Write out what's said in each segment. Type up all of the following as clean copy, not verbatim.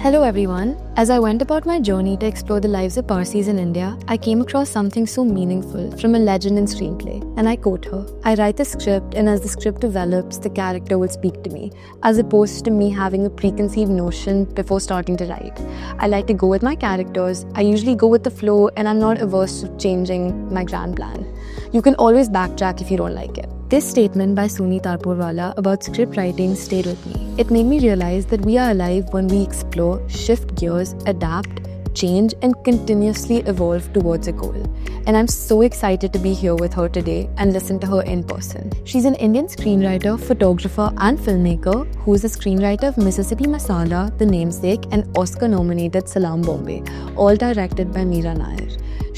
Hello everyone. As I went about my journey to explore the lives of Parsis in India, I came across something so meaningful from a legend in screenplay. And I quote her, "I write the script, and as the script develops, the character will speak to me, as opposed to me having a preconceived notion before starting to write. I like to go with my characters, I usually go with the flow, and I'm not averse to changing my grand plan. You can always backtrack if you don't like it." This statement by Suni Tarporwala about script writing stayed with me. It made me realize that we are alive when we explore, shift gears, adapt, change, and continuously evolve towards a goal. And I'm so excited to be here with her today and listen to her in person. She's an Indian screenwriter, photographer, and filmmaker who is a screenwriter of Mississippi Masala, The Namesake, and Oscar-nominated Salaam Bombay, all directed by Meera Nair.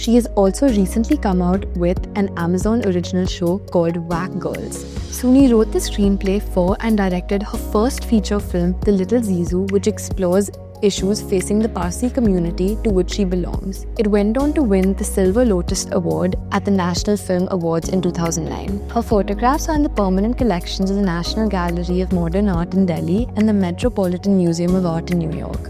She has also recently come out with an Amazon original show called Whack Girls. Suni wrote the screenplay for and directed her first feature film, The Little Zizou, which explores issues facing the Parsi community to which she belongs. It went on to win the Silver Lotus Award at the National Film Awards in 2009. Her photographs are in the permanent collections of the National Gallery of Modern Art in Delhi and the Metropolitan Museum of Art in New York.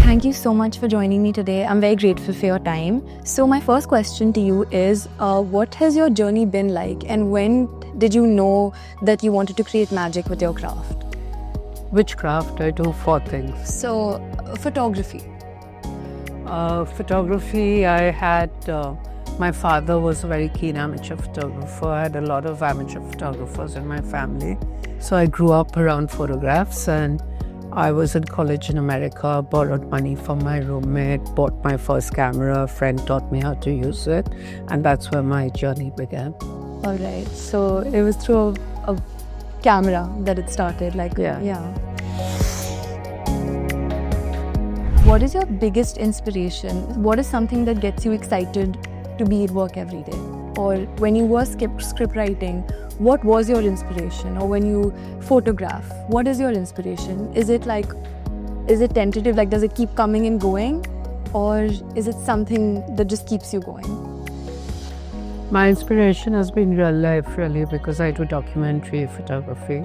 Thank you so much for joining me today. I'm very grateful for your time. So my first question to you is, what has your journey been like, and when did you know that you wanted to create magic with your craft? Which craft? I do 4 things. So, photography. Photography, I had, my father was a very keen amateur photographer. I had a lot of amateur photographers in my family. So I grew up around photographs, and I was in college in America, borrowed money from my roommate, bought my first camera, a friend taught me how to use it, and that's where my journey began. All right, so it was through a camera that it started, yeah. What is your biggest inspiration? What is something that gets you excited to be at work every day? Or when you were script writing, what was your inspiration? Or when you photograph, what is your inspiration? Is it tentative, like does it keep coming and going? Or is it something that just keeps you going? My inspiration has been real life, really, because I do documentary photography,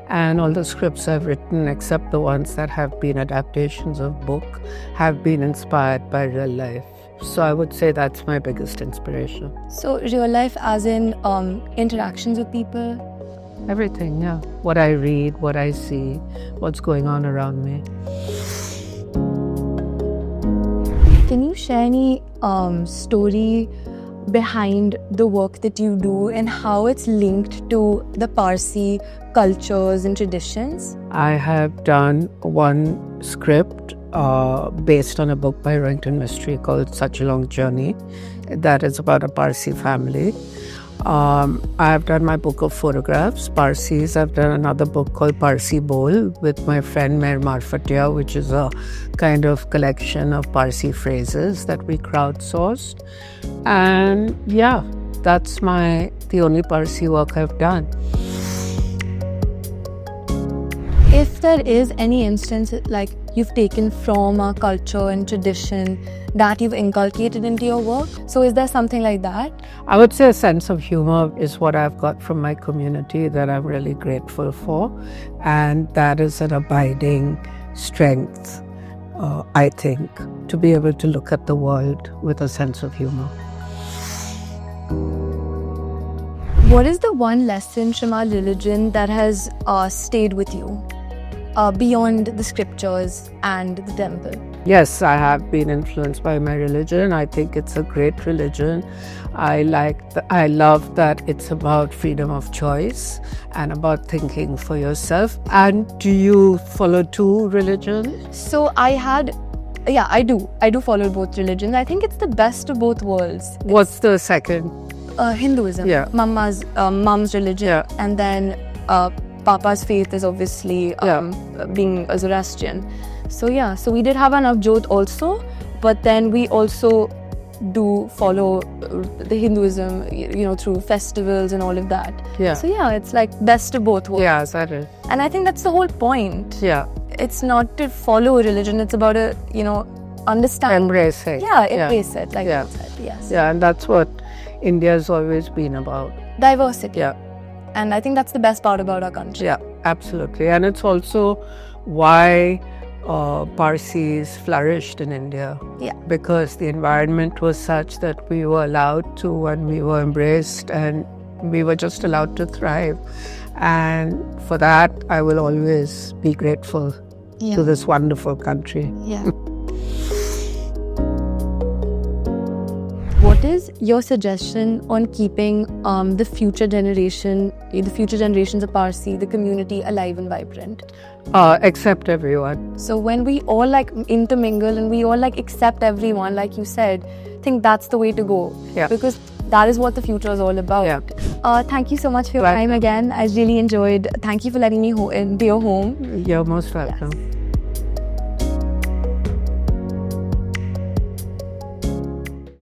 and all the scripts I've written, except the ones that have been adaptations of book, have been inspired by real life. So I would say that's my biggest inspiration. So real life as in interactions with people? Everything, yeah. What I read, what I see, what's going on around me. Can you share any story behind the work that you do and how it's linked to the Parsi cultures and traditions? I have done one script based on a book by Rohinton Mistry called Such a Long Journey. That is about a Parsi family. I have done my book of photographs, Parsis. I've done another book called Parsi Bol with my friend Meher Marfatia, which is a kind of collection of Parsi phrases that we crowdsourced. And yeah, that's the only Parsi work I've done. If there is any instance like you've taken from a culture and tradition that you've inculcated into your work, so is there something like that? I would say a sense of humor is what I've got from my community that I'm really grateful for, and that is an abiding strength, I think, to be able to look at the world with a sense of humor. What is the one lesson from our religion that has stayed with you beyond the scriptures and the temple? Yes, I have been influenced by my religion. I think it's a great religion. I love that it's about freedom of choice and about thinking for yourself. And do you follow 2 religions? So I do. I do follow both religions. I think it's the best of both worlds. What's the second? Hinduism. Yeah. Mom's religion. Yeah. And then Papa's faith is obviously being a Zoroastrian. So yeah, so we did have an Navjot also, but then we also do follow the Hinduism, through festivals and all of that. Yeah. So yeah, it's like best of both worlds. Yeah, that is. And I think that's the whole point. Yeah. It's not to follow a religion, it's about understand. Embrace it. Yeah, embrace it, like yeah. you said, yes. Yeah, and that's what India's always been about. Diversity. Yeah. And I think that's the best part about our country. Yeah, absolutely. And it's also why Parsis flourished in India. Yeah. Because the environment was such that we were allowed to, and we were embraced, and we were just allowed to thrive. And for that, I will always be grateful to this wonderful country. Yeah. What is your suggestion on keeping the future generations of Parsi, the community, alive and vibrant? Accept everyone. So when we all like intermingle and we all like accept everyone, like you said, I think that's the way to go. Yeah. Because that is what the future is all about. Yeah. Thank you so much for your time again. I really enjoyed. Thank you for letting me into your home. You're most welcome.